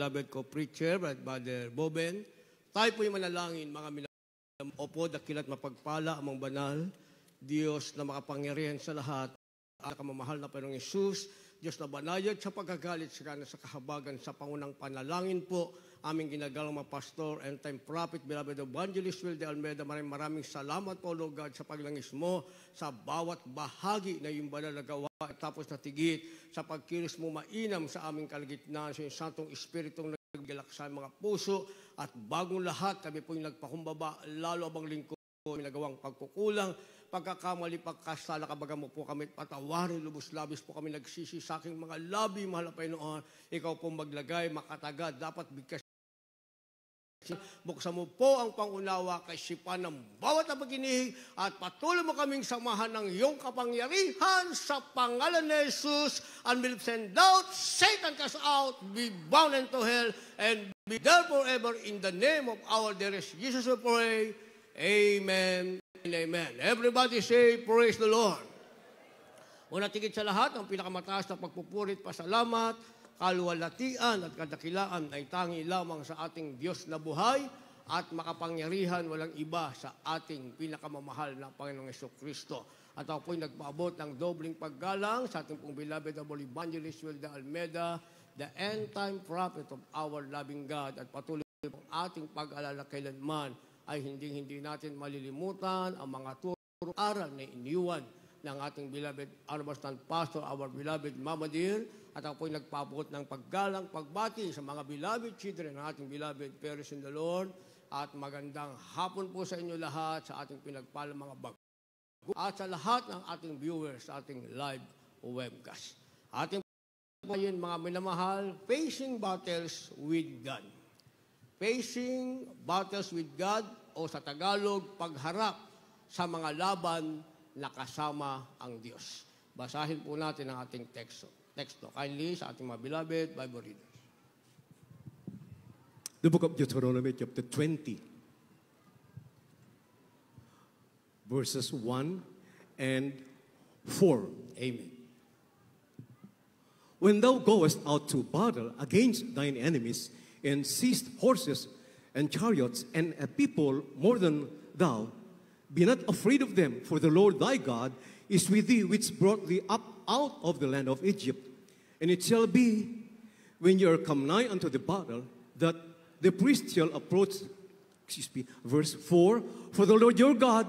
beloved co-preacher, Brother Boben. Tayo po'y manalangin, mga minamahal. Opo, dakilat mapagpala amang banal, Diyos na makapangyarihan sa lahat, ang kamamahal na Panginoong Hesus, Diyos na banayad sa pagkagalit sa kahabagan sa pangunang panalangin po, aming ginagalang mga pastor and time prophet, beloved evangelist Will de Almeida, maraming salamat po, Lord God, sa paglangis mo sa bawat bahagi na yung banal na gawa, tapos natigit sa pagkilos mo mainam sa aming kalagitnaan, sa yung Santong Espiritong naggalak sa mga puso, at bagong lahat, kami po yung nagpakumbaba, lalo abang lingkod, nagawang pagkukulang, pagkakamali, pagkasala, kabaga mo po kami patawarin, lubos-labis po kami nagsisi sa aking mga labi, mahal na Panginoon, ikaw po maglagay, makatagad, dapat bigkas. Buksan mo po ang pangunawa kay sipan ng bawat na pag-inihig at patuloy mo kaming samahan ng iyong kapangyarihan sa pangalan ni Jesus, and will send out, Satan cast out, be bound into hell, and be there forever in the name of our dearest Jesus we pray. Amen and amen. Everybody say, praise the Lord. Una tigit sa lahat, ang pinakamataas na pagpupurit, pasalamat, kaluwalhatian at kadakilaan ay tangi lamang sa ating Diyos na buhay at makapangyarihan, walang iba sa ating pinakamamahal na Panginoong Jesucristo. At ako po'y nagpaabot ng dobling paggalang sa ating pong beloved evangelist Will de Almeida, the end-time prophet of our loving God, at patuloy pong ating pag-alala kailanman ay hindi natin malilimutan ang mga turong aral na iniwan ng ating beloved Armastan Pastor, our beloved Mama Dear, at ako po'y nagpaabot ng paggalang, pagbati sa mga beloved children ng ating beloved parents in the Lord, at magandang hapon po sa inyo lahat sa ating pinagpalang mga bago, at sa lahat ng ating viewers sa ating live webcast. Ating ngayon, mga minamahal, facing battles with God. Facing battles with God, o sa Tagalog, pagharap sa mga laban na kasama ang Diyos. Basahin po natin ang ating teksto. Kindly sa ating mga beloved Bible readers. The book of Deuteronomy, chapter 20, verses 1 and 4. Amen. When thou goest out to battle against thine enemies, and seized horses and chariots, and a people more than thou, be not afraid of them, for the Lord thy God is with thee, which brought thee up out of the land of Egypt. And it shall be, when ye are come nigh unto the battle, that the priest shall approach, verse 4, for the Lord your God,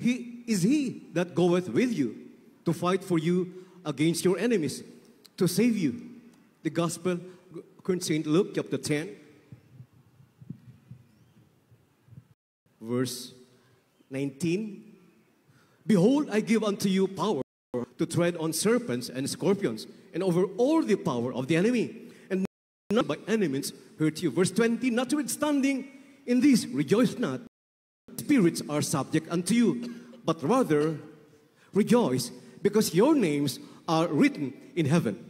he is he that goeth with you, to fight for you against your enemies, to save you. The Gospel according to St. Luke, chapter 10, verse 19. Behold, I give unto you power to tread on serpents and scorpions, and over all the power of the enemy, and not by enemies hurt you. Verse 20, notwithstanding, in this rejoice not, spirits are subject unto you, but rather rejoice, because your names are written in heaven.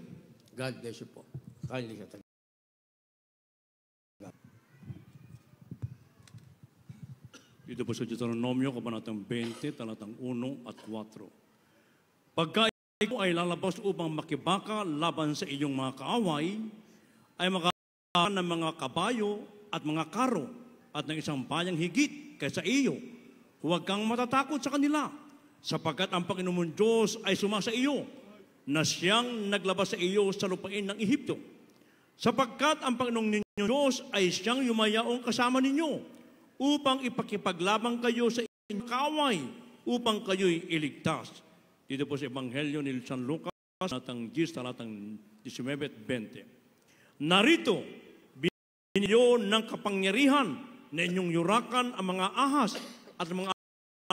God bless you po. Kindly sa Dito po sa Deuteronomio, kabanatang 20, talatang 1 at 4. Pagka ikaw ay lalabas upang makibaka laban sa iyong mga kaaway, ay makakaroon ng mga kabayo at mga karo at ng isang bayang higit kaysa iyo. Huwag kang matatakot sa kanila, sapagkat ang Panginoon Diyos ay sumasa iyo, na siyang naglabas sa iyo sa lupain ng Ehipto. Sapagkat ang Panginoong ninyong Diyos ay siyang yumayaong kasama ninyo, upang ipakipaglabang kayo sa inyong kaaway, upang kayo'y iligtas. Dito po sa Ebanghelyo ni San Lucas, talatang 10, talatang 19-20. Narito, binigyan niyo ng kapangyarihan na inyong yurakan ang mga ahas at mga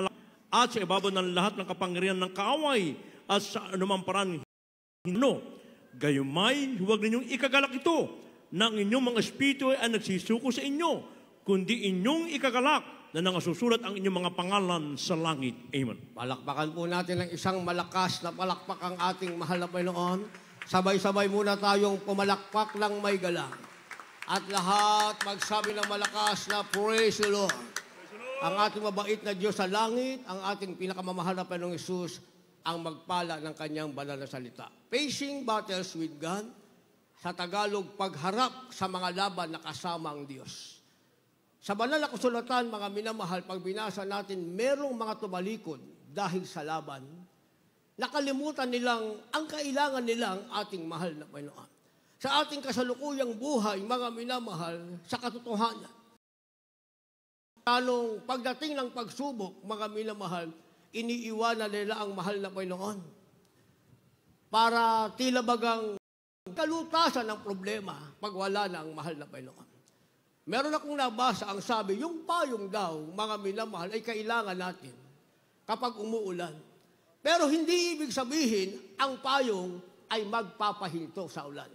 alak, at sa ibabaw ng lahat ng kapangyarihan ng kaaway, at sa anumang paraan gayumay, huwag ninyong ikagalak ito, na ang inyong mga espiritu ay nagsisuko sa inyo, kundi inyong ikagalak na nangasusulat ang inyong mga pangalan sa langit. Amen. Palakpakan po natin ng isang malakas na palakpak ang ating mahal na Panginoon. Sabay-sabay muna tayong pumalakpak ng may galang. At lahat magsabi ng malakas na praise the Lord. Ang ating mabait na Diyos sa langit, ang ating pinakamamahal na Panginoong Hesus, ang magpala ng kanyang banal na salita. Facing battles with God, Sa Tagalog, pagharap sa mga laban na kasama ang Diyos. Sa banal na kasulatan, mga minamahal, pag binasa natin, merong mga tumalikod dahil sa laban. Nakalimutan nilang ang kailangan nilang ating mahal na Panginoon. Sa ating kasalukuyang buhay, mga minamahal, sa katotohanan, talong pagdating ng pagsubok, mga minamahal, iniiwanan nila ang mahal na Panginoon. Para tila bagang kalutasan ng problema pag wala na ang mahal na Panginoon. Meron akong nabasa ang sabi, yung payong daw, mga minamahal, ay kailangan natin kapag umuulan. Pero hindi ibig sabihin, ang payong ay magpapahinto sa ulan.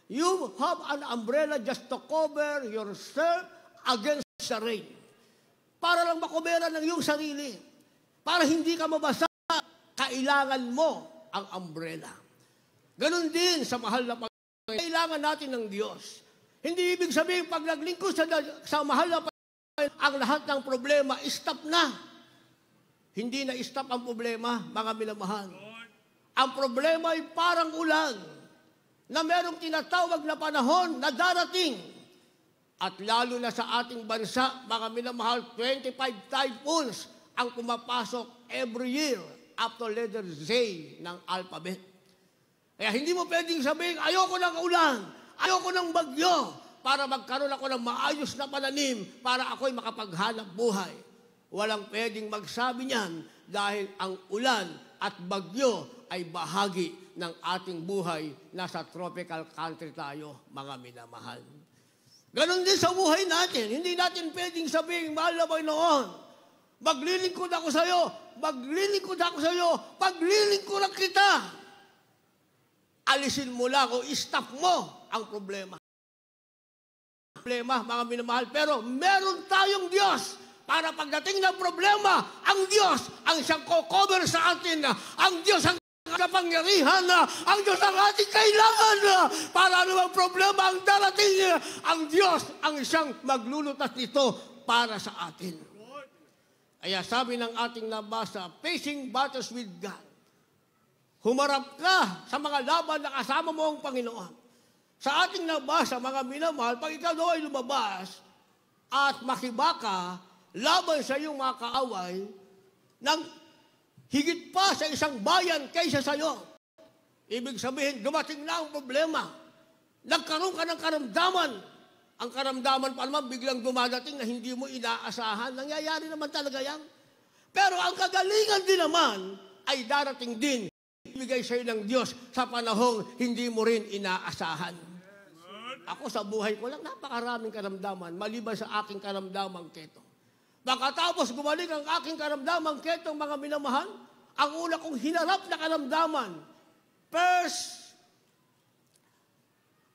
You have an umbrella just to cover yourself against the rain. Para lang makoberan ng iyong sarili. Para hindi ka mabasa, kailangan mo ang umbrella. Ganon din sa mahal na Panginoon. Kailangan natin ng Diyos. Hindi ibig sabihin, pag naglingkod sa mahal na Panginoon, ang lahat ng problema, stop na. Hindi na stop ang problema, mga minamahal. Ang problema ay parang ulan na merong tinatawag na panahon na darating. At lalo na sa ating bansa, mga minamahal, 25 typhoons ang pumapasok every year after letter Z ng alphabet. Kaya hindi mo pwedeng sabihin, ayoko ng ulan, ayoko ng bagyo, para magkaroon ako ng maayos na pananim, para ako'y makapaghanap buhay. Walang pwedeng magsabi niyan dahil ang ulan at bagyo ay bahagi ng ating buhay. Nasa tropical country tayo, mga minamahal. Ganon din sa buhay natin. Hindi natin pwedeng sabihin, mahal na Panginoon, maglilingkod ako sa iyo, maglilingkod ako sa iyo, paglilingkod kita. Alisin mo lang o stop mo ang problema. Problema, mga minamahal, pero meron tayong Diyos. Para pagdating ng problema, ang Diyos ang siyang cover sa atin. Ang Diyos ang kapangyarihan. Ang Diyos ang ating kailangan. Para anumang problema ang darating, ang Diyos ang siyang maglulutas nito para sa atin. Kaya sabi ng ating nabasa, facing battles with God. Humarap ka sa mga laban na kasama mo ang Panginoon. Sa ating nabasa, mga minamahal, pag ikaw daw ay lumabas at makibaka, laban sa iyong mga kaaway, ng higit pa sa isang bayan kaysa sa iyo. Ibig sabihin, dumating na ang problema. Nagkaroon ka ng karamdaman. Ang karamdaman pa naman biglang dumadating na hindi mo inaasahan. Nangyayari naman talaga yan. Pero ang kagalingan din naman ay darating din. Ibigay sa iyo ng Diyos sa panahong hindi mo rin inaasahan. Ako sa buhay ko lang, napakaraming karamdaman, maliban sa aking karamdamang keto. Pagkatapos gumaling ang aking karamdaman, ketong mga minamahal, ang una kong hinarap na karamdaman, first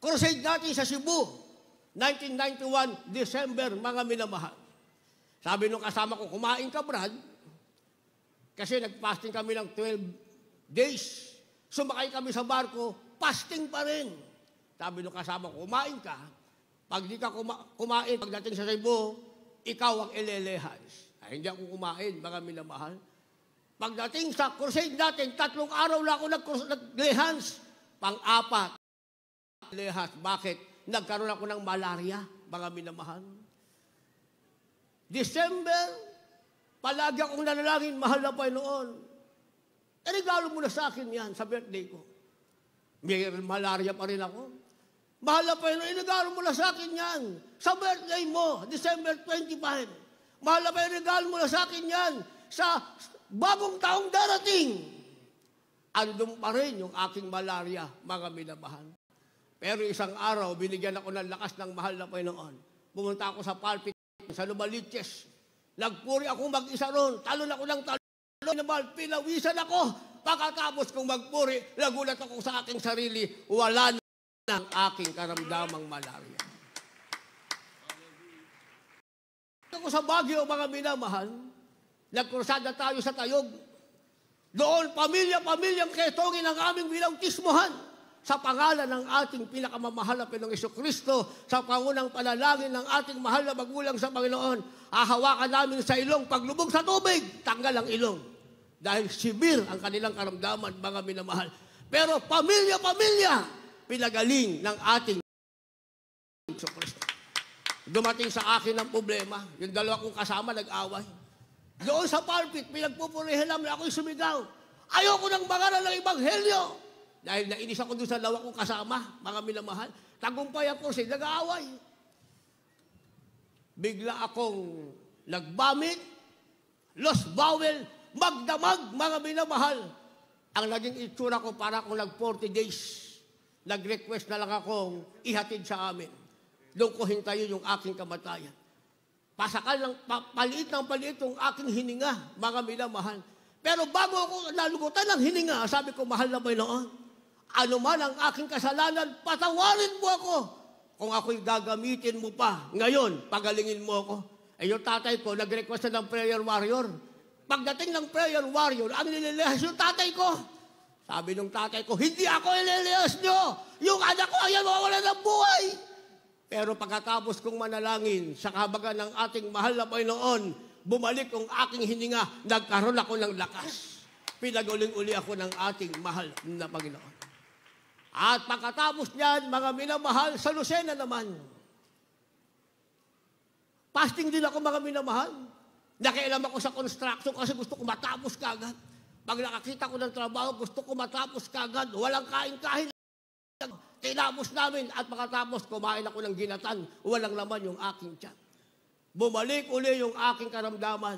crusade natin sa Cebu, 1991, December, mga minamahal. Sabi nung kasama ko, kumain ka, Brad, kasi nag-fasting kami ng 12 days. Sumakay kami sa barko, fasting pa rin. Sabi nung kasama ko, kumain ka, pag di ka kumain, pagdating sa Cebu, ikaw ang ilelehans. Ay, hindi ako kumain, mga minamahal. Pagdating sa crusade natin, 3 araw lang ako naglehans. Pang-4, lehans. Bakit? Nagkaroon ako ng malaria, mga minamahal. December, palagi akong nanalangin, mahal na Panginoon. Regalo mo na sa akin yan sa birthday ko. May malaria pa rin ako. Mahal na Panginoon, regalo mo na sa akin yan. Sa birthday mo, December 25. Mahal na Panginoon, regalo mo na sa akin yan. Sa bagong taong darating. Andun pa rin yung aking malaria, mga minamahal. Pero isang araw, binigyan ako ng lakas ng mahal na Panginoon. Pumunta ako sa pulpit, sa Lumaliches. Nagpuri ako mag-isa ron. Talon ako ng talon. Pinawisan ako. Pagkatapos kong magpuri, nagulat ako sa aking sarili. Wala ng aking karamdamang malaria. Ako sa Baguio, mga minamahal, nagkrusada tayo sa Tayog. Doon, pamilya-pamilyang ketongin ang aming binautismohan sa pangalan ng ating pinakamamahal na Panginoong Jesucristo, sa pangunang panalangin ng ating mahal na magulang sa Panginoon. Hahawakan namin sa ilong, paglubog sa tubig, tanggal ang ilong. Dahil sibir ang kanilang karamdaman, mga minamahal. Pero pamilya-pamilya, pinagaling ng ating Kristo. Dumating sa akin ang problema. Yung dalawa kong kasama nag-away. Doon sa pulpit, pinagpupurihan namin ako'y sumigaw. Ayoko nang mangaral ng Ebanghelyo. Dahil nainis ako doon sa dalawa kong kasama, mga minamahal. Tagumpay ako sila, nag-aaway. Bigla akong nagbamit, lost bowel, magdamag, mga minamahal. Ang naging itsura ko para akong nag-40 days. Nag-request na lang akong ihatid sa amin. Doon ko hintayin yung aking kamatayan. Pasakal ng paliit yung aking hininga, mga minamahal. Pero bago ako nalugutan ng hininga, sabi ko, mahal na Panginoon, ano man ang aking kasalanan, patawarin mo ako. Kung ako'y gagamitin mo pa, ngayon, pagalingin mo ako. Eh yung tatay ko, nag-request na ng prayer warrior. Pagdating ng prayer warrior, ang nililihas yung tatay ko. Sabi ng tatay ko, hindi ako nililihas nyo. Yung anak ko, ayan, mawala ng buhay. Pero pagkatapos kong manalangin sa kahabagan ng ating mahal na Panginoon, bumalik ang aking hininga, nagkaroon ako ng lakas. Pinaguling-uli ako ng ating mahal na Panginoon. At pagkatapos niyan, mga minamahal, sa Lucena naman. Fasting din ako, mga minamahal. Nakialam ako sa construction kasi gusto ko matapos kagad. Pag nakakita ko ng trabaho, gusto ko matapos kagad. Walang kain-kain. Tinapos namin at pagkatapos kumain ako ng ginatan, walang laman yung aking tiyan. Bumalik uli yung aking karamdaman.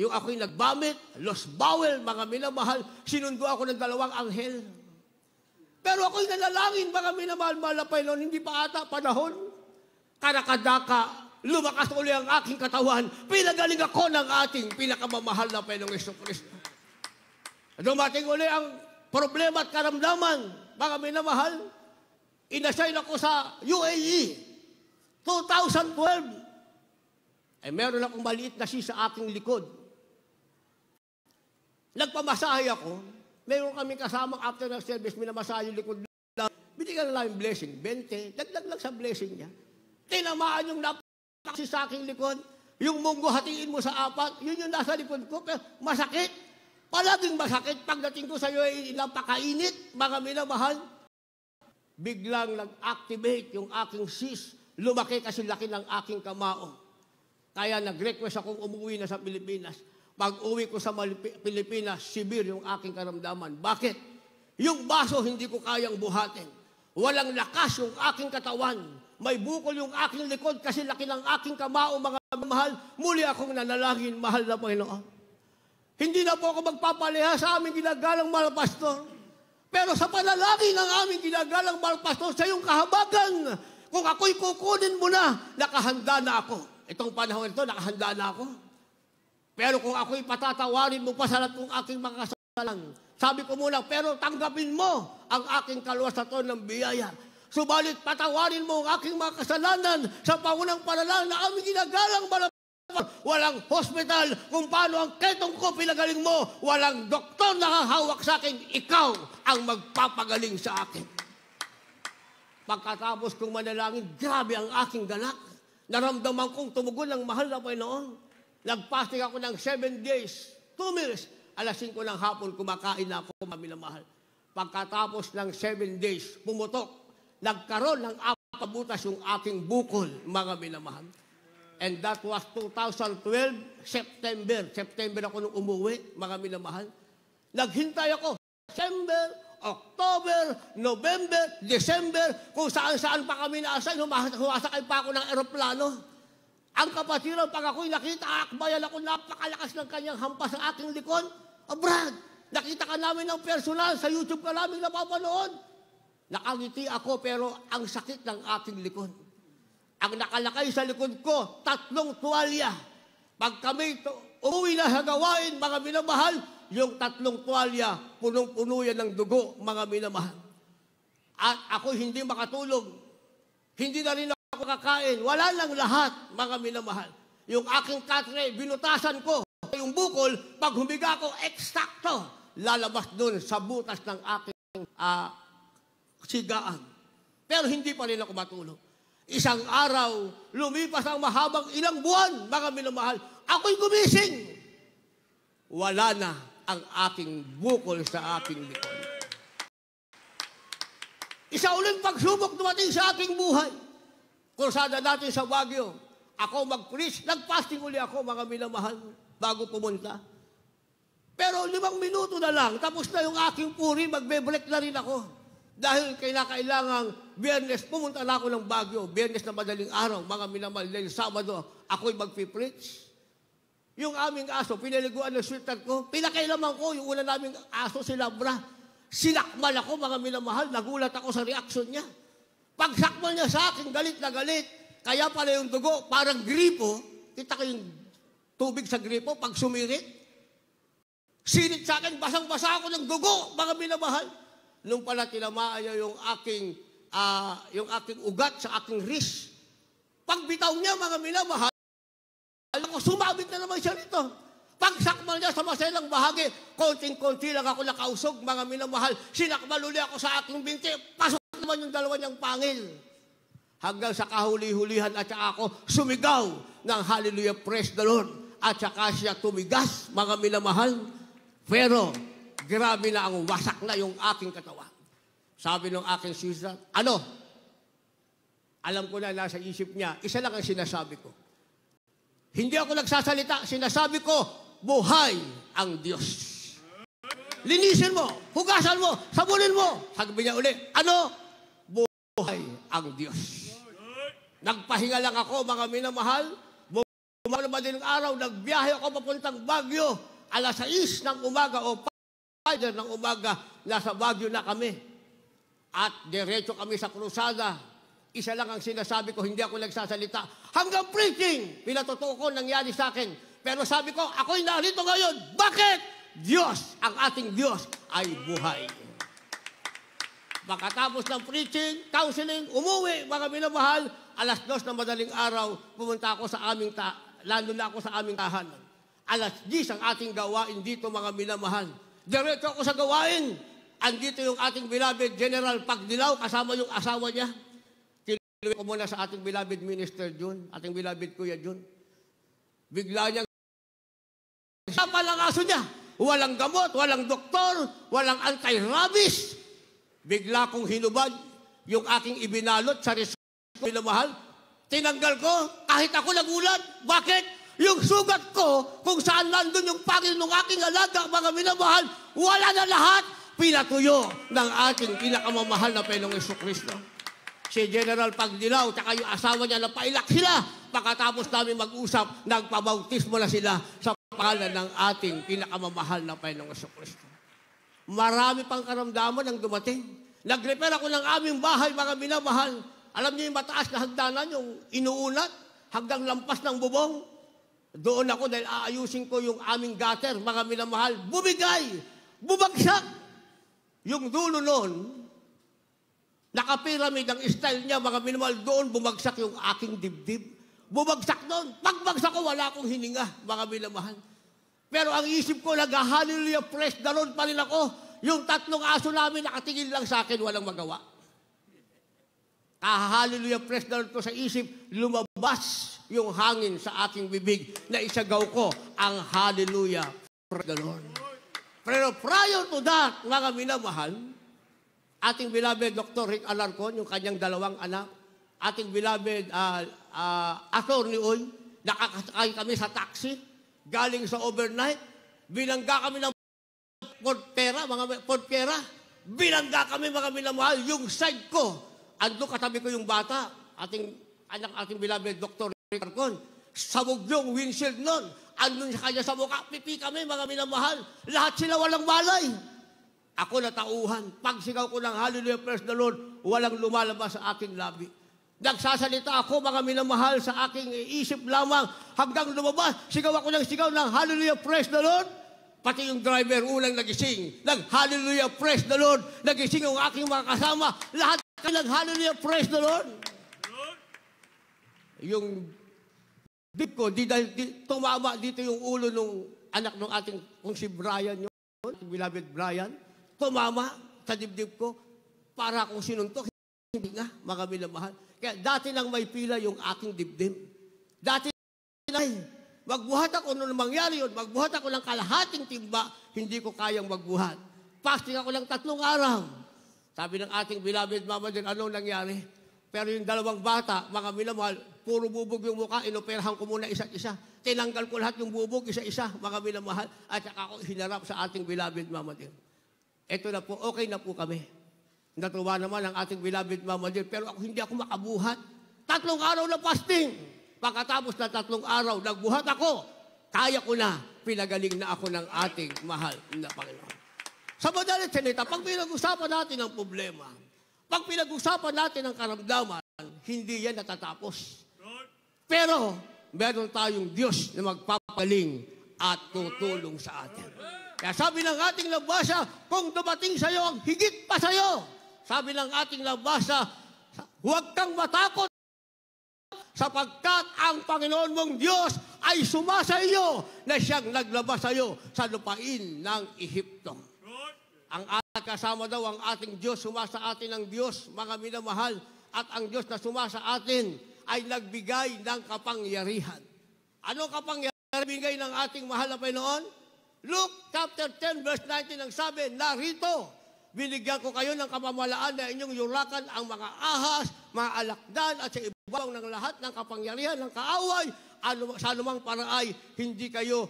Yung ako'y nagbamit, lost bowel, mga minamahal, sinundo ako ng dalawang anghel. Pero ako'y nanalangin, mga minamahal, malapay noon, hindi pa ata panahon. Karakadaka, lumakas uli ang aking katawan, pinagaling ako ng ating pinakamamahal na Panginoong Jesucristo. Dumating uli ang problema at karamdaman, mga minamahal, inassign ako sa UAE, 2012. Meron akong maliit na sa aking likod. Nagpamasahe ako. Meron kami kasamang after ng service, minamasahe yung likod na. Binigyan na lang yung blessing, 20. Dagdag lang sa blessing niya. Tinamaan yung napakasi sa aking likod. Yung munggo hatiin mo sa apat, yun yung nasa likod ko. Pero masakit. Palaging masakit. Pagdating ko sa UAE, napakainit, mga minamahal. Biglang nag-activate yung aking cyst. Lumaki kasi laki ng aking kamao. Kaya nag-request akong umuwi na sa Pilipinas. Pag-uwi ko sa Pilipinas, severe yung aking karamdaman. Bakit? Yung baso hindi ko kayang buhatin. Walang lakas yung aking katawan. May bukol yung aking likod kasi laki ng aking kamao, mga mahal. Muli akong nanalangin, mahal na Panginoon. Hindi na po ako magpapaliha sa aming ginagalang mahal pastor. Pero sa panalangin ng aming ginagalang mahal pastor, sa iyong kahabagan, kung ako'y kukunin mo na, nakahanda na ako. Itong panahon ito, nakahanda na ako. Pero kung ako'y patatawarin mo pa sa lahat ng aking mga kasalanan, sabi ko muna, pero tanggapin mo ang aking kaluwasan ng biyaya. Subalit patawarin mo ang aking mga kasalanan sa pangunang panalangin na aming ginagalang malapit. Walang hospital kung paano ang ketong ko pinagaling mo. Walang doktor nakahawak sa akin. Ikaw ang magpapagaling sa akin. Pagkatapos kong manalangin, grabe ang aking galak. Naramdaman kong tumugon ng mahal na Panginoon. Nagpasting ako ng 7 days, 2 meals. Alas 5 ng hapon, kumakain na ako, minamahal. Pagkatapos ng 7 days, pumutok. Nagkaroon ng apabutas yung aking bukol, mga minamahal. And that was 2012, September. September ako nung umuwi, mga minamahal. Naghintay ako, December, October, November, December, kung saan-saan pa kami na-assign, humasakay pa ako ng eroplano. Ang kapatiran, pag ako'y nakita, akbayan ako, napakalakas ng kanyang hampas sa aking likod. Brad, nakita ka namin ng personal, sa YouTube ka namin napapanood. Nakangiti ako, pero ang sakit ng aking likod. Ang nakalakay sa likod ko, 3 tuwalya. Pag kami umuwi na sa gawain, mga minamahal, yung 3 tuwalya, punong-puno yan ng dugo, mga minamahal. At ako hindi makatulog. Hindi na rin ako kakain. Wala lang lahat, mga minamahal. Yung aking katre, binutasan ko. Yung bukol, pag humiga ko, eksakto, lalabas dun sa butas ng aking sigaan. Pero hindi pa rin ako matulog. Isang araw, lumipas ang mahabang ilang buwan, mga minamahal. Ako'y gumising. Wala na ang aking bukol sa aking likod. Isa uling pagsubok dumating sa aking buhay. Kursada natin sa Baguio. Ako mag-preach. Nag-fasting uli ako, mga minamahal, bago pumunta. Pero 5 minuto na lang, tapos na yung aking puri, magbe-break na rin ako. Dahil kailangang Biyernes, pumunta na ako ng Baguio. Biyernes na madaling araw, mga minamahal, dahil Sabado, ako'y magpipreach. Yung aming aso, pinaliguan ng sweater ko, pinakailaman ko, yung una naming aso, si Labra. Sinakmal ako, mga minamahal, nagulat ako sa reaksyon niya. Pagsakmal niya sa akin, galit na galit. Kaya pala yung dugo, parang gripo. Kita ko yung tubig sa gripo, pag sumirit. Sinit sa akin, basang-basa ako ng dugo, mga minamahal. Nung pala tinamaan niya yung aking ugat sa aking wrist. Pagbitaw niya, mga minamahal, ako, sumabit na naman siya rito. Pagsakmal niya sa maselang bahagi, konting-konti lang ako nakausog, mga minamahal. Sinakmal uli ako sa aking binti, pasok naman yung dalawa niyang pangil. Hanggang sa kahuli-hulihan at saka ako sumigaw ng Hallelujah, praise the Lord. At saka siya tumigas, mga minamahal. Pero, grabe na ang wasak na yung aking katawan. Sabi ng aking sister, ano? Alam ko na nasa isip niya, isa lang ang sinasabi ko. Hindi ako nagsasalita, sinasabi ko, buhay ang Diyos. Linisin mo, hugasan mo, sabunin mo. Sabi niya uli, ano? Buhay ang Diyos. Nagpahinga lang ako, mga minamahal. Bumalo madaling araw, nagbiyahe ako papuntang Baguio. Alas 6 ng umaga o 5 ng umaga, nasa Baguio na kami. At diretso kami sa krusada. Isa lang ang sinasabi ko, hindi ako nagsasalita. Hanggang preaching, pinatotoo ko nangyari sa akin. Pero sabi ko, ako'y narito ngayon. Bakit? Diyos, ang ating Diyos ay buhay. Makatapos ng preaching, counseling, umuwi, mga minamahal, alas 2 ng madaling araw, pumunta ako sa aming lalo na ako sa aming tahanan. Alas 10 ang ating gawain dito, mga minamahal. Diretso ako sa gawain. Andito yung ating beloved General Pagdilaw, kasama yung asawa niya. Kinuwi ko muna sa ating beloved Minister Jun, ating beloved Kuya Jun. Bigla niyang sa palang aso niya. Walang gamot, walang doktor, walang anti-rabies. Bigla kong hinubad yung aking ibinalot sa resort ko, minamahal. Tinanggal ko, kahit ako nagulat. Bakit? Yung sugat ko, kung saan nandun yung pangil ng aking alaga, mga minamahal, wala na lahat. Pinatuyo ng ating pinakamamahal na Panginoong Jesucristo. Si General Pagdilaw, tsaka yung asawa niya, napailak sila. Pagkatapos namin mag-usap, nagpabautismo na sila sa pangalan ng ating pinakamamahal na Panginoong Jesucristo. Marami pang karamdaman ang dumating. Nag-repair ako ng aming bahay, mga minamahal. Alam niyo yung mataas na hagdanan, yung inuunat, hanggang lampas ng bubong. Doon ako dahil aayusin ko yung aming gutter, mga minamahal. Bumigay! Bumagsak! Yung dulo noon, nakapiramid ang style niya, mga minamahal. Doon bumagsak yung aking dibdib. Bumagsak doon. Pagbagsak ko, wala akong hininga, mga minamahal. Pero ang isip ko, nag-hallelujah, praise the Lord pa rin ako. Yung 3 aso namin, nakatingin lang sa akin, walang magawa. Hallelujah, praise the Lord ko sa isip, lumabas yung hangin sa aking bibig na isagaw ko ang hallelujah, praise the Lord. Pero prior to that, mga minamahal, ating beloved Dr. Rick Alarcon, yung kanyang 2 anak, ating beloved Atty. Oy, nakakasakay kami sa taxi, galing sa overnight, binangga kami ng portera, mga portera, binangga kami, mga minamahal, yung side ko, ando katabi ko yung bata, ating beloved Dr. Rick Alarcon, sabog yung windshield nun, andun sa kanya sa mukha, pipi kami, mga minamahal, lahat sila walang malay. Ako natauhan. Pagsigaw ko ng hallelujah, praise the Lord, walang lumalabas sa aking labi. Nagsasalita ako, mga minamahal, sa aking isip lamang, hanggang lumabas, sigaw ako ng sigaw ng hallelujah, praise the Lord. Pati yung driver, unang nagising, hallelujah, praise the Lord. Nagising yung aking mga kasama, lahat hallelujah, praise the Lord. Yung dib ko, tumama dito yung ulo ng anak ng ating, kung si Brian yun, beloved Brian, tumama sa dibdib ko, para akong sinuntok, hindi nga, mga minamahal. Kaya dati nang may pila yung aking dibdib. Dati na, magbuhat ako nung mangyari yun, magbuhat ako ng kalahating timba, hindi ko kayang magbuhat. Fasting ako ng 3 araw. Sabi ng ating beloved mama din, ano nangyari? Pero yung dalawang bata, mga minamahal, puro bubog yung mukha, inoperahan ko muna isa't isa. Tinanggal ko lahat yung bubog, isa-isa, mga minamahal, at saka ako hinarap sa ating beloved mama din. Ito na po, okay na po kami. Natuwa naman ang ating beloved mama din, pero hindi ako makabuhat. 3 araw na fasting. Pagkatapos na 3 araw, nagbuhat ako. Kaya ko na, pinagaling na ako ng ating mahal na Panginoon. Sa madalit salita, pag pinag-usapan natin ang problema, pag pinag-usapan natin ang karamdaman, hindi yan natatapos. Pero, meron tayong Diyos na magpapagaling at tutulong sa atin. Kaya sabi ng ating nabasa, kung dumating sa iyo ang higit pa sa iyo, sabi ng ating nabasa, huwag kang matakot sapagkat ang Panginoon mong Diyos ay sumasa iyo na siyang naglabas sa iyo sa lupain ng Ehipto. Ang ating kasama daw, ang ating Diyos, sumasa atin ang Diyos, mga minamahal, at ang Diyos na sumasa atin ay nagbigay ng kapangyarihan. Ano kapangyarihan bigay ng ating mahal na Panginoon? Luke chapter 10 verse 19 ang sabi, narito, binigyan ko kayo ng kamamalaan na inyong yurakan ang mga ahas, mga alakdan at sa ibabaw ng lahat ng kapangyarihan ng kaaway, sa anumang paraay, hindi kayo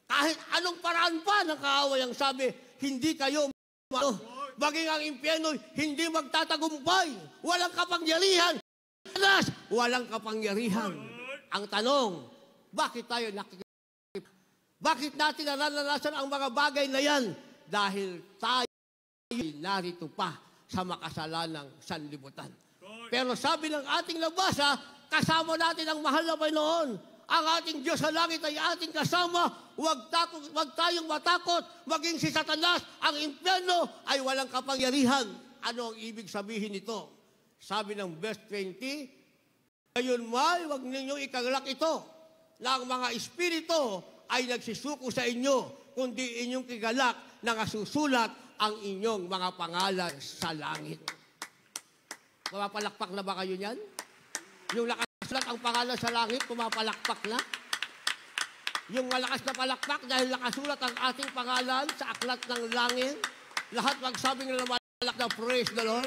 kahit anong paraan pa ng kaaway ang sabi, hindi kayo maging ang impyerno, hindi magtatagumpay, walang kapangyarihan, walang kapangyarihan. Ang tanong, bakit tayo bakit natin naranasan ang mga bagay na yan? Dahil tayo narito pa sa makasalanang sanlibutan. Pero sabi ng ating nabasa, kasama natin ang mahal na Panginoon. Ang ating Diyos sa langit ay ating kasama. Huwag tayong matakot. Maging si Satanas, ang impyerno ay walang kapangyarihan. Ano ang ibig sabihin nito? Sabi ng verse 20, ngayon may, huwag ninyong ikagalak ito, na ang mga espiritu ay nagsisuko sa inyo, kundi inyong kigalak na nasusulat ang inyong mga pangalan sa langit. Pumapalakpak na ba kayo niyan? Yung nakasulat ang pangalan sa langit, pumapalakpak na? Yung malakas na palakpak dahil nakasulat ang ating pangalan sa aklat ng langit, lahat magsabing na malak na praise the Lord.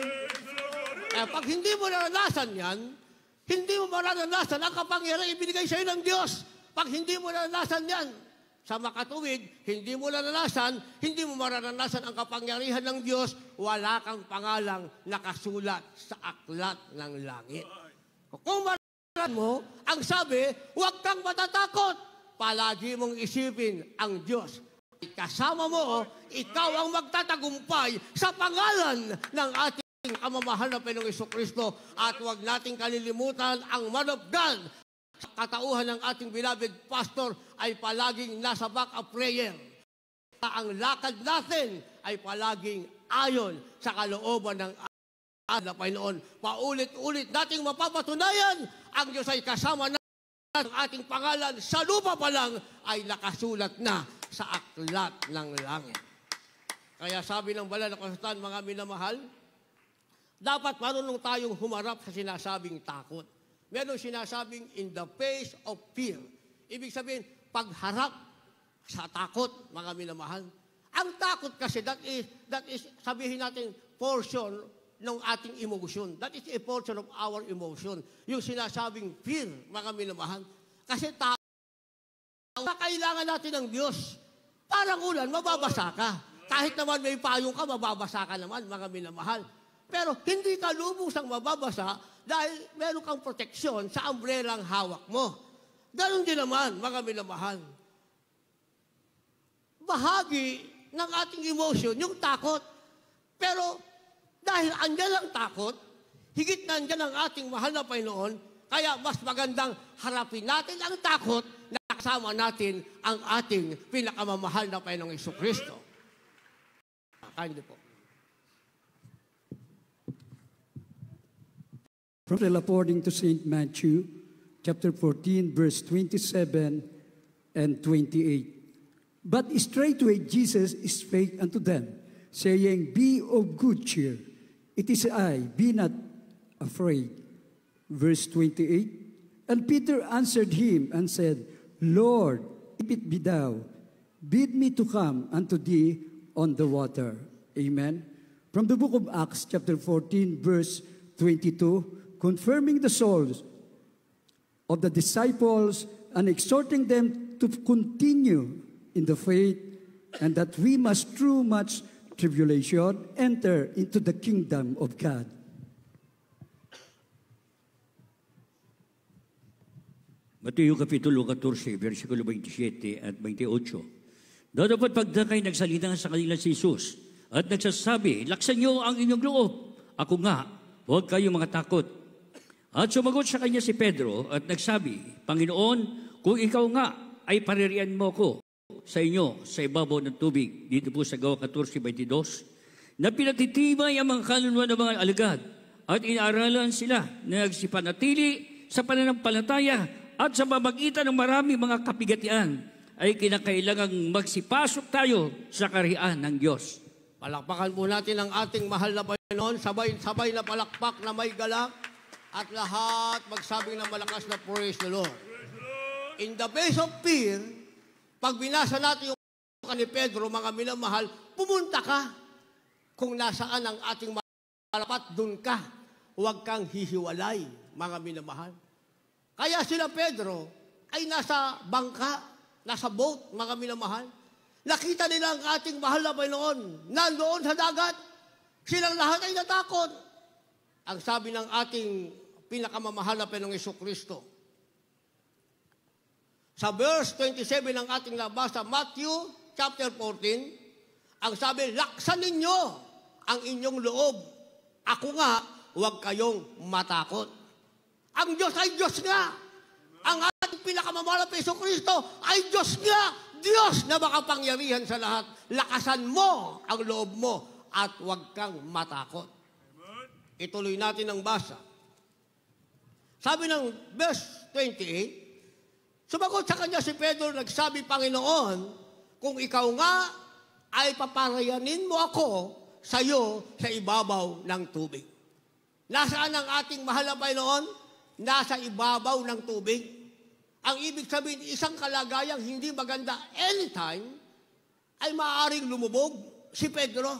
Pag hindi mo naranasan yan, hindi mo maranasan ang kapangyarihan ibinigay sa iyo ng Diyos. Pag hindi mo naranasan yan, sa makatuwid, hindi mo naranasan, hindi mo maranasan ang kapangyarihan ng Diyos, wala kang pangalang nakasulat sa aklat ng langit. Kung maranasan mo, ang sabi, huwag kang matatakot. Palagi mong isipin ang Diyos. Kasama mo, ikaw ang magtatagumpay sa pangalan ng ating kamamahal na Panginoong Jesucristo. At huwag nating kalilimutan ang man of God. Sa katauhan ng ating beloved pastor ay palaging nasa back of prayer. Ang lakad natin ay palaging ayon sa kalooban ng ating na Panginoon. Paulit-ulit nating mapapatunayan ang Diyos ay kasama natin. Ang ating pangalan sa lupa pa lang ay nakasulat na sa aklat ng langit. Kaya sabi ng banal na kasulatan, mga minamahal, dapat marunong tayong humarap sa sinasabing takot. Meron sinasabing in the face of fear. Ibig sabihin, pagharap sa takot, mga minamahal. Ang takot kasi, that is sabihin natin, portion ng ating emotion. That is a portion of our emotion. Yung sinasabing fear, mga minamahal. Kasi kailangan natin ng Diyos. Parang ulan, mababasa ka. Kahit naman may payong ka, mababasa ka naman, mga minamahal. Pero hindi ka lubusang mababasa dahil meron kang proteksyon sa umbrellang hawak mo. Ganon din naman, mga minamahal. Bahagi ng ating emotion, yung takot. Pero dahil andyan ang takot, higit na andyan ang ating mahal na Panginoon, kaya mas magandang harapin natin ang takot na kasama natin ang ating pinakamamahal na Panginoong Jesucristo. Kandi po. From according to St. Matthew, chapter 14, verse 27 and 28. But straightway Jesus spake unto them, saying, Be of good cheer. It is I, be not afraid. Verse 28, and Peter answered him and said, Lord, if it be thou, bid me to come unto thee on the water. Amen. From the book of Acts, chapter 14, verse 22, confirming the souls of the disciples and exhorting them to continue in the faith, and that we must through much tribulation enter into the kingdom of God. Mateo Kapitulo 14, versikulo 27 at 28. Dapat pagdakay nagsalita sa kanila si Jesus at nagsasabi, laksan niyo ang inyong loob. Ako nga, huwag kayong mga takot. At sumagot sa kanya si Pedro at nagsabi, Panginoon, kung ikaw nga ay paririan mo ko sa inyo sa ibabaw ng tubig, dito po sa Gawa 14:22, na pinatitibay ang mga kaluluwa ng mga alagad at inaaralan sila na nagsipanatili sa pananampalataya at sa mamagitan ng maraming mga kapigatian ay kinakailangang magsipasok tayo sa kaharian ng Diyos. Palakpakan po natin ang ating mahal na Panginoon, sabay na palakpak na may galak, at lahat magsabing na malakas na praise the Lord. In the face of fear, pag binasa natin yung ni Pedro, mga minamahal, pumunta ka. Kung nasaan ang ating malapat, dun ka. Huwag kang hihiwalay, mga minamahal. Kaya sila Pedro ay nasa bangka, nasa boat, mga minamahal. Nakita nila ang ating mahal na Panginoon, nandoon sa dagat. Silang lahat ay natakot. Ang sabi ng ating pinakamamahal na Panginoong Jesucristo, sa verse 27 ng ating nabasa, Matthew chapter 14, ang sabi, laksan ninyo ang inyong loob. Ako nga, huwag kayong matakot. Ang Diyos ay Diyos nga. Ang ating pinakamamahal na Jesucristo ay Diyos nga. Diyos na makapangyarihan sa lahat. Lakasan mo ang loob mo at huwag kang matakot. Ituloy natin ang basa. Sabi ng verse 28, sumagot sa kanya si Pedro, nagsabi, Panginoon, kung ikaw nga ay paparayanin mo ako sa iyo sa ibabaw ng tubig. Nasaan ang ating mahal na Panginoon? Nasa ibabaw ng tubig. Ang ibig sabihin, isang kalagayang hindi maganda anytime ay maaaring lumubog si Pedro.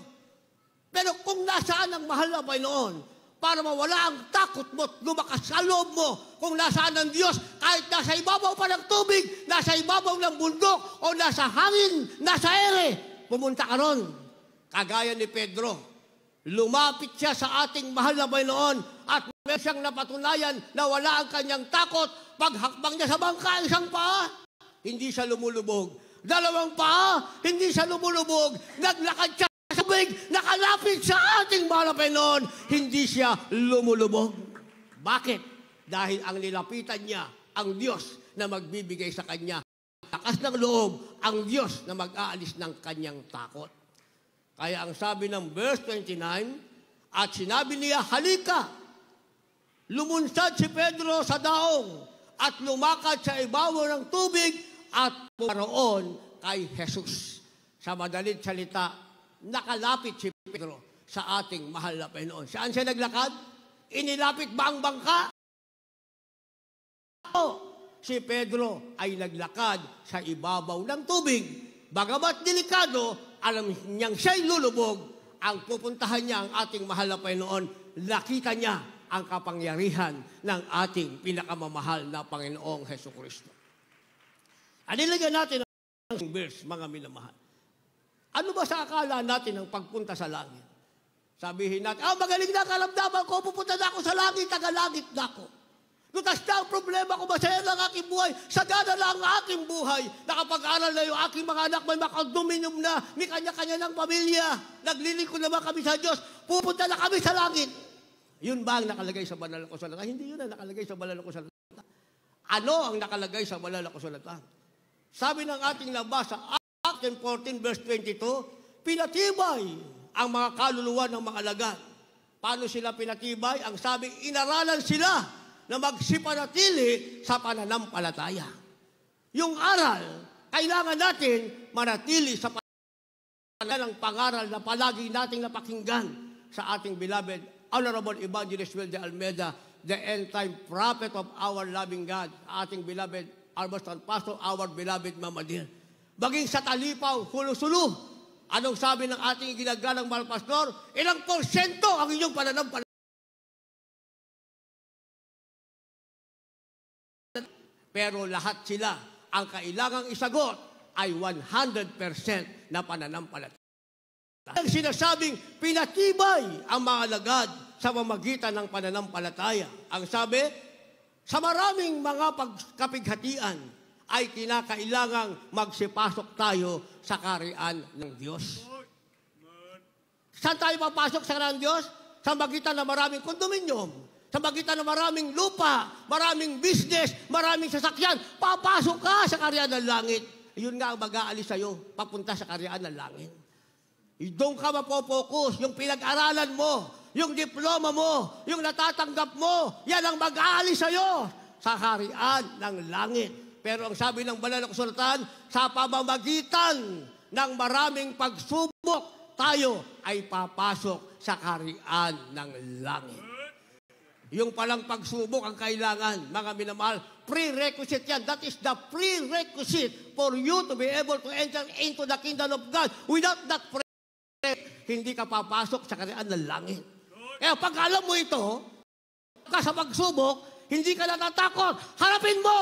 Pero kung nasaan ang mahal na Panginoon, para mawala ang takot mo at lumakas sa loob mo, kung nasaan ang Diyos, kahit nasa ibabaw pa ng tubig, nasa ibabaw ng bundok, o nasa hangin, nasa ere, pumunta ka ron. Kagaya ni Pedro, lumapit siya sa ating mahal na Panginoon at may siyang napatunayan na wala ang kanyang takot. Paghakbang niya sa bangka, isang paa, hindi siya lumulubog. Dalawang paa, hindi siya lumulubog. Naglakad siya sa tubig, nakalapit sa ating mahal na Panginoon, hindi siya lumulubog. Bakit? Dahil ang nilapitan niya, ang Diyos na magbibigay sa kanya lakas ng loob, ang Diyos na mag-aalis ng kanyang takot. Kaya ang sabi ng verse 29, at sinabi niya, halika, lumunsad si Pedro sa daong at lumakad sa ibabaw ng tubig at pumaroon kay Jesus. Sa madalit salita, nakalapit si Pedro sa ating mahal na Panginoon. Saan siya naglakad? Inilapit ba ang bangka? Si Pedro ay naglakad sa ibabaw ng tubig. Bagamat delikado, alam niyang siya'y lulubog, ang pupuntahan niya ang ating mahal na Panginoon, nakita niya ang kapangyarihan ng ating pinakamamahal na Panginoong Jesucristo. Anilagyan natin ang verse, mga minamahal. Ano ba sa akala natin ang pagpunta sa langit? Sabihin natin, magaling na karamdaman ko, pupunta na ako sa langit, tagalangit na ako. Lutas na ang problema ko, masaya na ang aking buhay, sagana na ang aking buhay, nakapag-aral na yung aking mga anak, may makadominum na, may kanya-kanya ng pamilya, naglilingkod naman kami sa Diyos, pupunta na kami sa langit. Yun ba ang nakalagay sa banal na kasulatan? Hindi yun ang nakalagay sa banal na kasulatan. Ano ang nakalagay sa banal na kasulatan? Sabi ng ating nabasa, Acts 14 verse 22, pinatibay ang mga kaluluwa ng mga alagad. Paano sila pinatibay? Ang sabi, inaralan sila na magsipanatili sa pananampalataya. Yung aral, kailangan natin manatili sa pananampalataya ng pangaral na palagi nating napakinggan sa ating beloved Honorable Evangelist Will de Almeida, the end-time prophet of our loving God, ating beloved Arbaston Pastor, our beloved Mama Dear. Baging sa Talipaw, Hulusulu, Anong sabi ng ating ginagalang mahal pastor? Ilang porsyento ang inyong pananampalataya? Pero lahat sila, ang kailangang isagot ay 100% na pananampalataya. Ang sinasabing pinatibay ang mga alagad sa pamamagitan ng pananampalataya. Ang sabi, sa maraming mga pagkapighatian ay kinakailangang magsipasok tayo sa kaharian ng Diyos. Saan tayo papasok sa kaharian ng Diyos? Sa magitan ng maraming kondominium, sa magitan ng maraming lupa, maraming business, maraming sasakyan, papasok ka sa kaharian ng langit. Yun nga ang mag-aalis sa'yo, papunta sa kaharian ng langit. Doon ka mapopokus, yung pinag-aralan mo, yung diploma mo, yung natatanggap mo, yan ang mag-aalis sa'yo sa kaharian ng langit. Pero ang sabi ng banal na kasulatan, sa pamamagitan ng maraming pagsubok, tayo ay papasok sa kaharian ng langit. Yung palang pagsubok ang kailangan, mga minamahal, prerequisite yan. That is the prerequisite for you to be able to enter into the kingdom of God. Without that hindi ka papasok sa kaharian ng langit. Kaya pag alam mo ito, ka sa pagsubok, hindi ka natatakot. Harapin mo!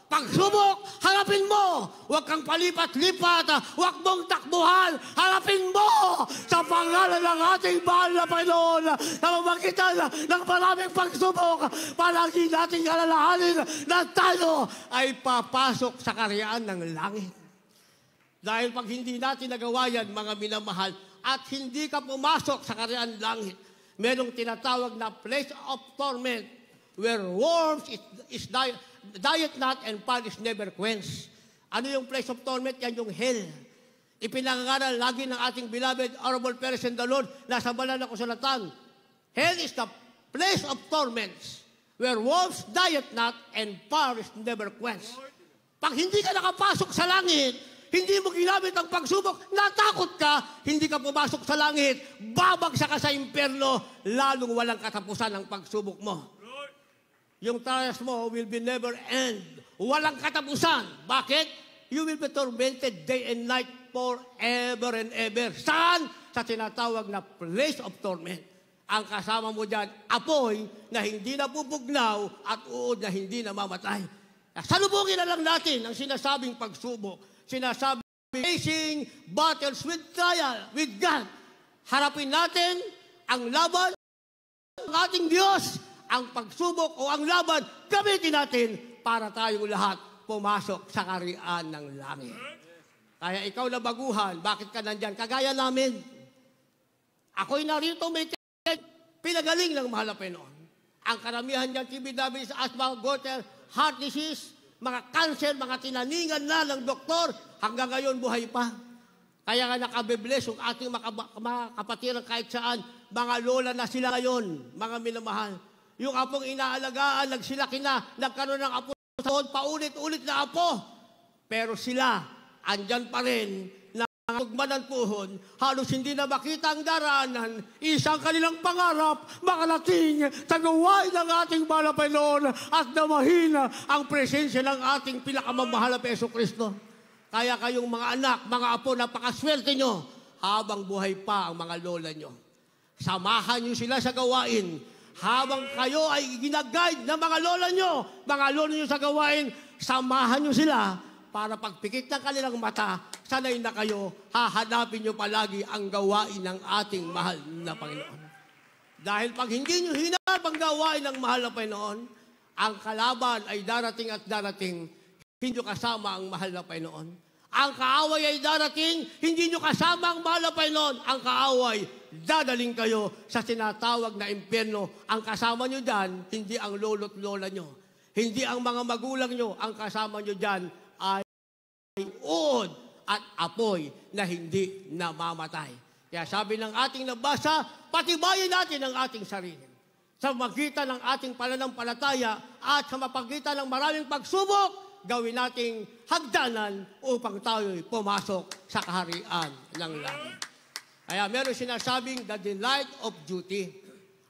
Pagsubok, harapin mo! Huwag kang palipat-lipat, huwag mong takbuhan, harapin mo! Sa pangalan ng ating mahal na Panginoon, na mamagitan ng maraming pagsubok, palagi nating alalahanin na tayo ay papasok sa kaharian ng langit. Dahil pag hindi natin nagawa yan, mga minamahal, at hindi ka pumasok sa kaharian ng langit, merong tinatawag na place of torment where worms is diet not and fire is never quenched. Ano yung place of torment? Yan yung hell. Ipinangaral lagi ng ating beloved honorable parents in the Lord na sa banal na kasulatan. Hell is the place of torments where worms diet not and fire is never quenched. Pag hindi ka nakapasok sa langit, hindi mo ginamit ang pagsubok, natakot ka, hindi ka pumasok sa langit, babagsak ka sa impyerno, lalong walang katapusan ang pagsubok mo. Yung trials mo will be never end. Walang katapusan. Bakit? You will be tormented day and night forever and ever. Saan? Sa tinatawag na place of torment. Ang kasama mo dyan, apoy na hindi nabubugnaw at uod na hindi namamatay. Salubungin na lang natin ang sinasabing pagsubok. Sinasabi, facing battles with trial, with God. Harapin natin ang laban ng ating Diyos, ang pagsubok o ang laban, gamitin natin para tayong lahat pumasok sa kaharian ng langit. Kaya ikaw na baguhan, bakit ka nandyan? Kagaya namin. Ako'y narito may pinagaling ng mahal na Panginoon. Ang karamihan dyan, TB diabetes, asthma, goiter, heart disease, mga cancer, mga tinaningan na ng doktor, hanggang ngayon buhay pa. Kaya nga nakabibless yung ating mga kapatiran kahit saan, mga lola na sila ngayon, mga minamahal. Yung apong inaalagaan, nagsilaki na, nagkaroon ng apo sa paulit-ulit na apo. Pero sila, andyan pa rin, tugma ng puhon, halos hindi na makita ang daraanan, isang kanilang pangarap, makalating sa gawain ng ating mahal na Panginoon at namahina ang presensya ng ating pinakamamahal na Hesus Kristo. Kaya kayong mga anak, mga apo, napakaswerte nyo habang buhay pa ang mga lola nyo. Samahan nyo sila sa gawain. Habang kayo ay ginaguide ng mga lola nyo sa gawain, samahan nyo sila para pagpikit ng kanilang mata, sanay na kayo, hahanapin nyo palagi ang gawain ng ating mahal na Panginoon. Dahil pag hindi nyo hinap ang gawain ng mahal na Panginoon, ang kalaban ay darating at darating, hindi nyo kasama ang mahal na Panginoon. Ang kaaway ay darating, hindi nyo kasama ang mahal na Panginoon. Ang kaaway, dadaling kayo sa sinatawag na impyerno. Ang kasama nyo dyan, hindi ang lolo't lola nyo. Hindi ang mga magulang nyo, ang kasama nyo dyan ay uod at apoy na hindi namamatay. Kaya sabi ng ating nabasa, patibayin natin ang ating sarili. Sa magitan ng ating pananampalataya at sa mapagitan ng maraming pagsubok, gawin nating hagdanan upang tayo'y pumasok sa kaharian ng langit. Kaya meron sinasabing the delight of duty.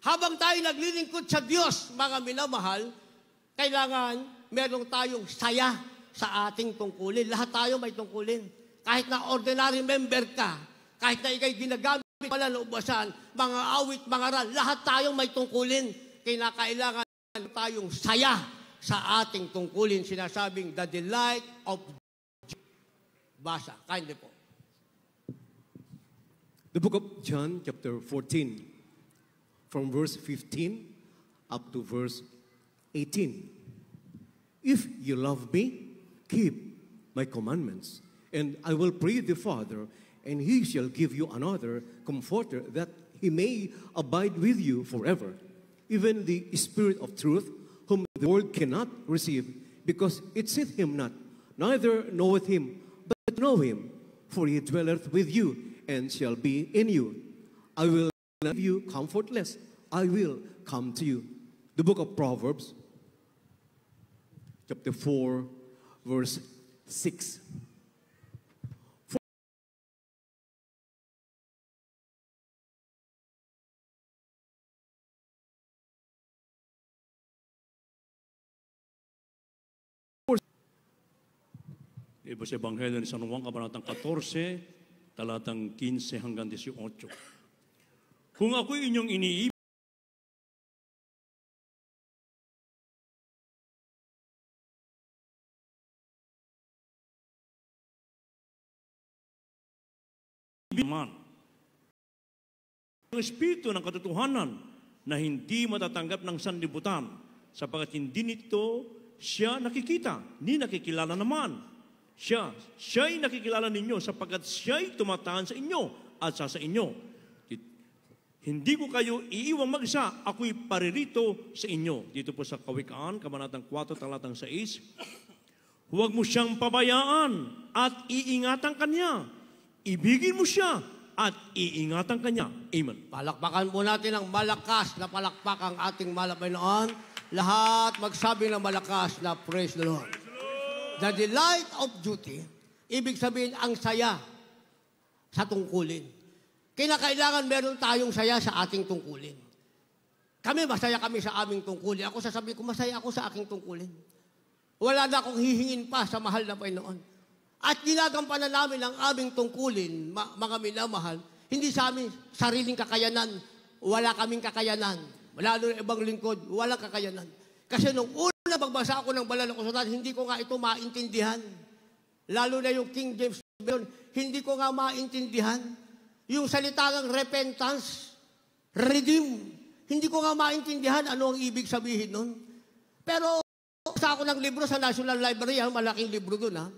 Habang tayo naglilingkod sa Diyos, mga minamahal, kailangan meron tayong saya sa ating tungkulin. Lahat tayo may tungkulin. Kahit na ordinary member ka, Kahit na ikay ginagamit pala na ubasan, mga awit, mga ral, lahat tayong may tungkulin. Kinakailangan tayong saya sa ating tungkulin. Sinasabing, the delight of basa. Kindly po. The book of John, chapter 14, from verse 15 up to verse 18. If you love me, keep my commandments, and I will pray the Father, and he shall give you another comforter, that he may abide with you forever, even the Spirit of truth, whom the world cannot receive, because it seeth him not, neither knoweth him, but know him, for he dwelleth with you, and shall be in you. I will leave you comfortless. I will come to you. The book of Proverbs, chapter 4, verse 6. Iba sa Ebanghelyo ni San Juan, kabanatang 14, talatang 15 hanggang 18. Kung ako'y inyong iniibig, man, ang espiritu ng katotohanan na hindi matatanggap ng sanlibutan, sapagkat hindi nito siya nakikita, ni nakikilala naman. Siya'y nakikilala ninyo sapagkat siya'y tumataan sa inyo at sa inyo. Hindi ko kayo iiwang mag-isa, ako'y paririto sa inyo. Dito po sa Kawikaan, kabanatang 4, talatang 6. Huwag mo siyang pabayaan at iingatan kanya. Ibigin mo siya at iingatan kanya. Amen. Palakpakan po natin ang malakas na palakpak ang ating Panginoon. Lahat magsabi ng malakas na praise the Lord. The delight of duty, ibig sabihin ang saya sa tungkulin. Kinakailangan meron tayong saya sa ating tungkulin. Masaya kami sa aming tungkulin. Ako sasabihin ko, masaya ako sa aking tungkulin. Wala na akong hihingin pa sa mahal na Panginoon. At ginagampanan namin ang aming tungkulin, mga minamahal, hindi sa aming sariling kakayanan. Wala kaming kakayanan. Lalo ng ibang lingkod, walang kakayanan. Kasi nung una pagbasa ako ng banal na kasulatan, hindi ko nga ito maintindihan. Lalo na yung King James Version, hindi ko nga maintindihan. Yung salita ng repentance, redeem, hindi ko nga maintindihan ano ang ibig sabihin nun. Pero sa ako ng libro sa National Library, malaking libro dun ha.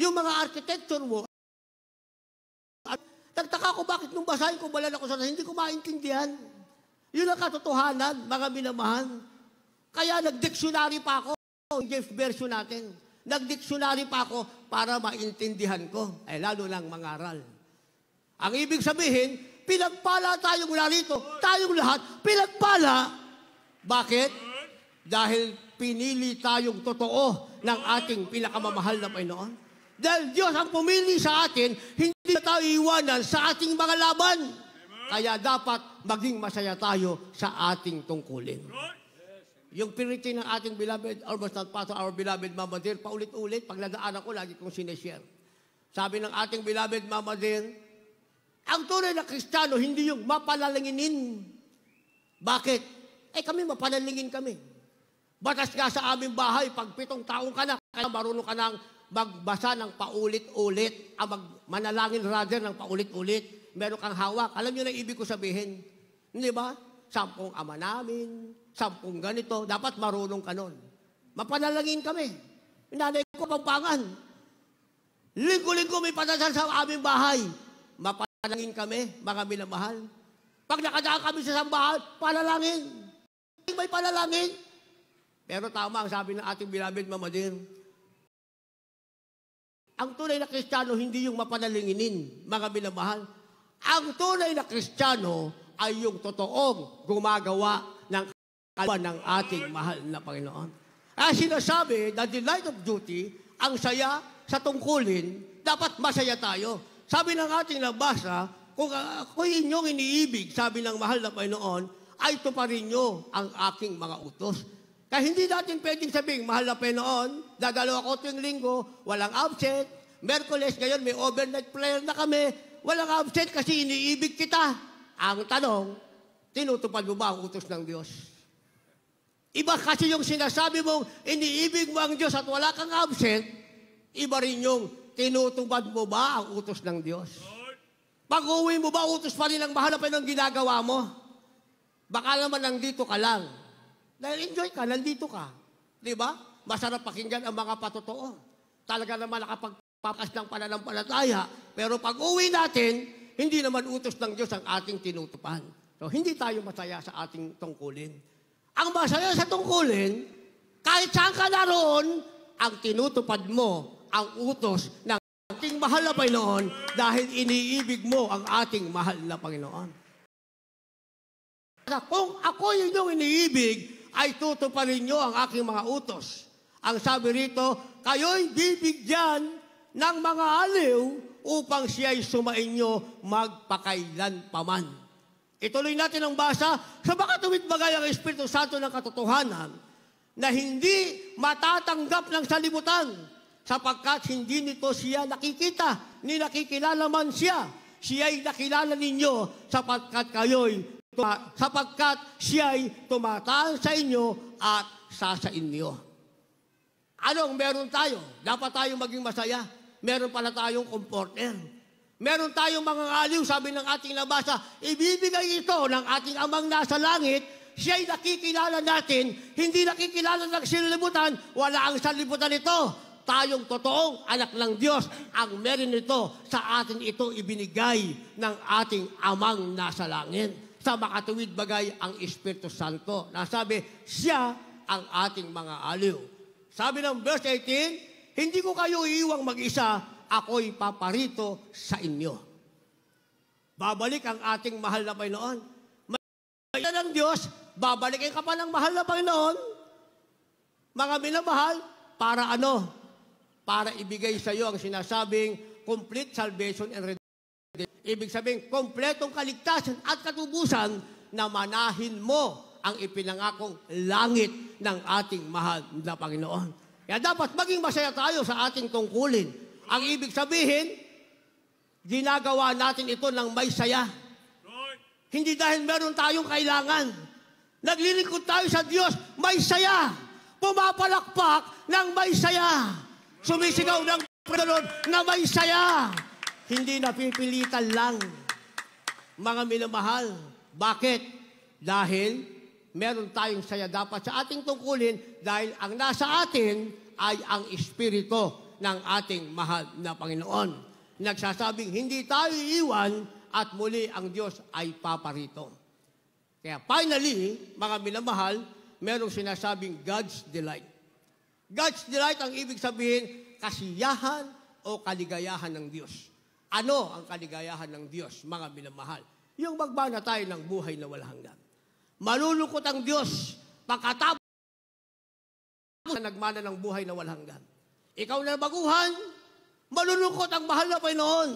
Yung mga architecture mo, nagtaka ko bakit nung basahin ko banal na kasulatan, hindi ko maintindihan. Yun ang katotohanan, mga minamahal. Kaya nag-dictionary pa ako, yung James Version natin. Nag-dictionary pa ako para maintindihan ko. Lalo lang mangaral. Ang ibig sabihin, pinagpala tayong narito. Tayong lahat, pinagpala. Bakit? Dahil pinili tayong totoo ng ating pinakamamahal na Panginoon. Dahil Diyos ang pumili sa atin, hindi tayo iwanan sa ating mga laban. Kaya dapat maging masaya tayo sa ating tungkulin. Yung purity ng ating beloved, almost not part of our beloved Mama Dear, paulit-ulit, pag nadaan ako, lagi kong sineshare. Sabi ng ating beloved Mama Dear, ang tunay na Kristiyano, hindi yung mapalalanginin. Bakit? Kami mapalalingin kami. Batas nga sa aming bahay, pag 7 taong ka na, kaya marunong ka nang magbasa ng paulit-ulit, manalangin rather ng paulit-ulit, meron kang hawak. Alam nyo na ibig ko sabihin? Hindi ba? 10 ama namin, 10 ganito, dapat marunong ka nun. Mapanalangin kami. Nanay ko pampangan. Linggo-linggo may patasal sa aming bahay. Mapanalangin kami, mga minamahal. Pag nakadaan kami sa sambahan, panalangin. May panalangin. Pero tama ang sabi ng ating beloved Mama Dear. Ang tunay na Kristiyano, hindi yung mapanalinginin, mga minamahal. Ang tunay na Kristiyano ay yung totoong gumagawa ng kalooban ng ating mahal na Panginoon. Sinasabi, the delight of duty, ang saya sa tungkulin, dapat masaya tayo. Sabi ng ating nabasa, kung inyong iniibig, sabi ng mahal na Panginoon, ay tuparin nyo ang aking mga utos. Kaya hindi natin pwedeng sabihin, mahal na Panginoon, dadalo ako tuwing linggo, walang absent, Merkules, ngayon may overnight prayer na kami, walang absent kasi iniibig kita. Ang tanong, tinutupad mo ba ang utos ng Diyos? Iba kasi yung sinasabi mong iniibig mo ang Diyos at wala kang absent, iba rin yung tinutupad mo ba ang utos ng Diyos? Pag-uwi mo ba, utos pa rin ang mahal na Panginoon ginagawa mo? Baka naman nandito ka lang. Dahil enjoy ka, nandito ka. Di ba? Masarap pakinggan ang mga patotoo. Talaga naman nakapagpapas ng pananampalataya. Pero pag-uwi natin, hindi naman utos ng Diyos ang ating tinutupad. So, hindi tayo masaya sa ating tungkulin. Ang masaya sa tungkulin, kahit saan ka naroon, ang tinutupad mo ang utos ng ating mahal na Panginoon dahil iniibig mo ang ating mahal na Panginoon. Kung ako inyong iniibig, ay tutuparin nyo ang aking mga utos. Ang sabi rito, kayo'y bibigyan ng mga aliw upang siya'y sumainyo magpakailan paman. Ituloy natin ang basa sa makatuwid bagay ang Espiritu Santo ng katotohanan na hindi matatanggap ng salibutan sapagkat hindi nito siya nakikita, ni nakikilala man siya. Siya'y nakilala ninyo sapagkat siya'y tumataan sa inyo at sa inyo. Anong meron tayo? Dapat tayong maging masaya. Meron pala tayong comforter. Meron tayong mga aliw, sabi ng ating nabasa, ibibigay ito ng ating amang nasa langit, siya'y nakikilala natin, hindi nakikilala ng silibutan, wala ang salibutan ito. Tayong totoong anak ng Diyos, ang meron nito, sa atin ito ibinigay ng ating amang nasa langit. Sa makatuwid bagay ang Espiritu Santo. Nasabi, siya ang ating mga aliw. Sabi ng verse 18, hindi ko kayo iiwang mag-isa, ako'y paparito sa inyo. Babalik ang ating mahal na Panginoon. May ng Diyos, babalikin ka pa ng mahal na Panginoon. Mga minamahal, para ano? Para ibigay sa iyo ang sinasabing complete salvation and redemption. Ibig sabihin, kompletong kaligtasan at katubusan na manahin mo ang ipinangakong langit ng ating mahal na Panginoon. Kaya dapat maging masaya tayo sa ating tungkulin. Ang ibig sabihin, ginagawa natin ito ng may saya. Hindi dahil meron tayong kailangan. Naglilingkod tayo sa Diyos, may saya. Pumapalakpak ng may saya. Sumisigaw ng Panginoon na may saya. Hindi napipilitan lang. Mga minamahal. Bakit? Dahil meron tayong saya dapat sa ating tungkulin dahil ang nasa atin ay ang Espiritu ng ating mahal na Panginoon. Nagsasabing, hindi tayo iiwan at muli ang Diyos ay paparito. Kaya finally, mga minamahal, merong sinasabing God's delight. God's delight ang ibig sabihin, kasiyahan o kaligayahan ng Diyos. Ano ang kaligayahan ng Diyos, mga minamahal? Yung magbana tayo ng buhay na walang hanggan. Malulungkot ang Diyos pagkatapos na nagmana ng buhay na walang hanggan. Ikaw na baguhan, malulungkot ang mahal na Panginoon.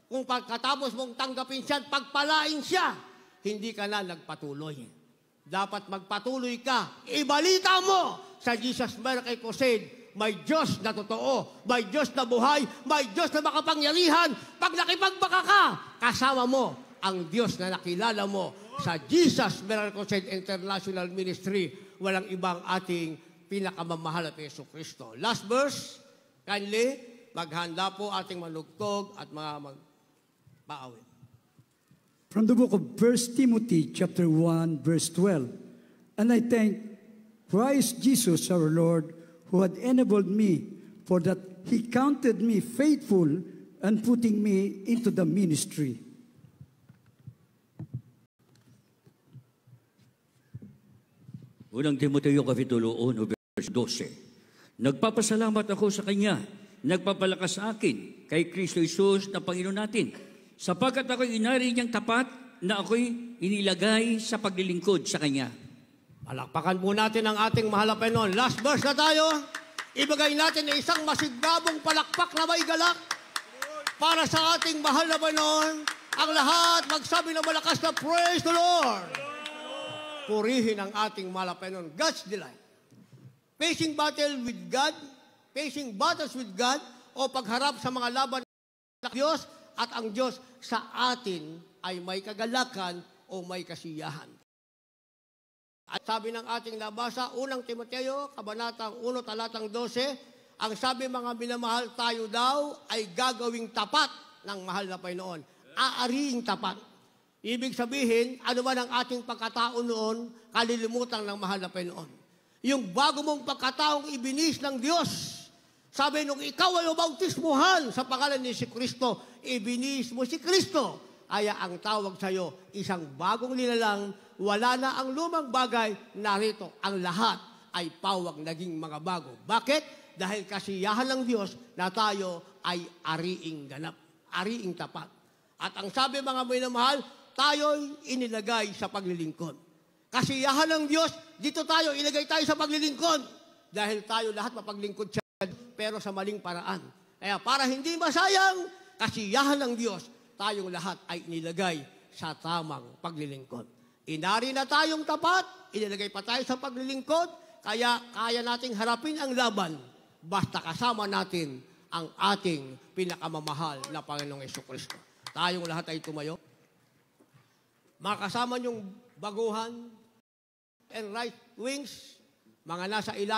Kung pagkatapos mong tanggapin siya at pagpalain siya, hindi ka na nagpatuloy. Dapat magpatuloy ka. Ibalita mo sa Jesus Miracle Crusade, may Diyos na totoo, may Diyos na buhay, may Diyos na makapangyarihan. Pag nakipagbaka ka, kasama mo ang Diyos na nakilala mo sa Jesus Miracle Crusade International Ministry. Walang ibang ating pinakamamahal at Yesu Kristo. Last verse, kindly, maghanda po ating manugtog at mga magpaawit. From the book of 1 Timothy, chapter 1, verse 12. And I thank Christ Jesus our Lord, who had enabled me, for that He counted me faithful and putting me into the ministry. Unang Timoteo Kapitulo 1, verse 12. Nagpapasalamat ako sa Kanya, nagpapalakas sa akin, kay Kristo Jesus na Panginoon natin, sapagkat ako'y inari niyang tapat na ako'y inilagay sa paglilingkod sa Kanya. Palakpakan po natin ang ating mahal na Panginoon. Last verse na tayo. Ibigay natin na isang masigabong palakpak na may galak para sa ating mahal na Panginoon. Ang lahat magsabi na malakas na praise the Lord. Purihin ang ating mahal na Panginoon. God's delight. Facing battle with God, facing battles with God, o pagharap sa mga laban ng Diyos, at ang Diyos sa atin ay may kagalakan o may kasiyahan. At sabi ng ating nabasa, unang Timoteo, kabanatang 1, talatang 12, ang sabi mga minamahal, tayo daw ay gagawing tapat ng mahal na Panginoon. Aariing tapat. Ibig sabihin, ano man ang ating pagkatao noon, kalilimutan ng mahal na Panginoon. Yung bago mong pagkataong ibinis ng Diyos, sabi nung ikaw ay bautismuhan sa pangalan ni si Kristo, ibinis mo si Kristo. Kaya ang tawag sa iyo, isang bagong nilalang, wala na ang lumang bagay, narito ang lahat ay pawang naging mga bago. Bakit? Dahil kasiyahan ng Diyos na tayo ay ariing ganap, ariing tapat. At ang sabi mga minamahal, tayo'y inilagay sa paglilingkod. Kasiyahan ng Diyos, dito tayo, ilagay tayo sa paglilingkod. Dahil tayo lahat mapaglingkod siya, pero sa maling paraan. Kaya para hindi masayang, kasiyahan ng Diyos, tayong lahat ay inilagay sa tamang paglilingkod. Inari na tayong tapat, inilagay pa tayo sa paglilingkod, kaya kaya nating harapin ang laban, basta kasama natin ang ating pinakamamahal na Panginoong Jesucristo. Tayong lahat ay tumayo. Makasama niyong baguhan and right wings, mga nasa ilalim